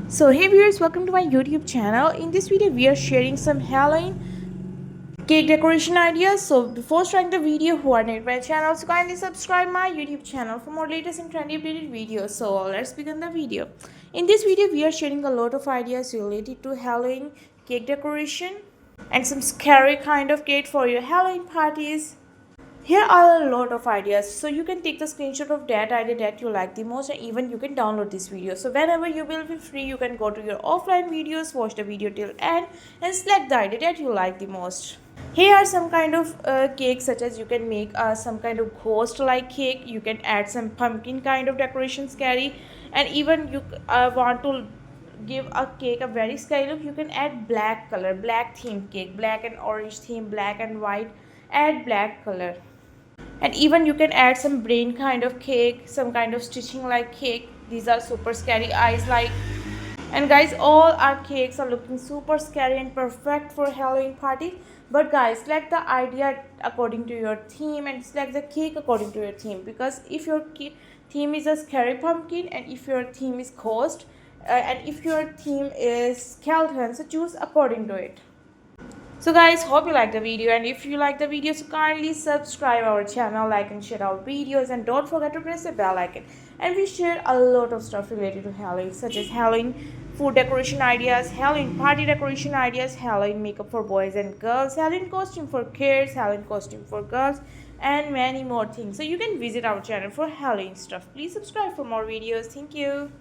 So hey viewers, welcome to my YouTube channel. In this video we are sharing some Halloween cake decoration ideas. So before starting the video, who are new to my channel, so kindly subscribe my YouTube channel for more latest and trendy updated videos. So let's begin the video. In this video we are sharing a lot of ideas related to Halloween cake decoration and some scary kind of cake for your Halloween parties. Here are a lot of ideas, so you can take the screenshot of that idea that you like the most, and even you can download this video. So whenever you will be free, you can go to your offline videos, watch the video till end, and select the idea that you like the most. Here are some kind of cakes, such as you can make some kind of ghost like cake. You can add some pumpkin kind of decoration scary, and even you want to give a cake a very scary look, you can add black color, black theme cake, black and orange theme, black and white, add black color. And even you can add some brain kind of cake, some kind of stitching like cake. These are super scary eyes like. And guys, all our cakes are looking super scary and perfect for Halloween party. But guys, select the idea according to your theme and select the cake according to your theme, because if your theme is a scary pumpkin, and if your theme is ghost, and if your theme is skeleton, so choose according to it. So guys, hope you like the video, and if you like the video, so kindly subscribe our channel, like and share our videos, and don't forget to press the bell icon. And we share a lot of stuff related to Halloween, such as Halloween food decoration ideas, Halloween party decoration ideas, Halloween makeup for boys and girls, Halloween costume for kids, Halloween costume for girls, and many more things. So you can visit our channel for Halloween stuff. Please subscribe for more videos. Thank you.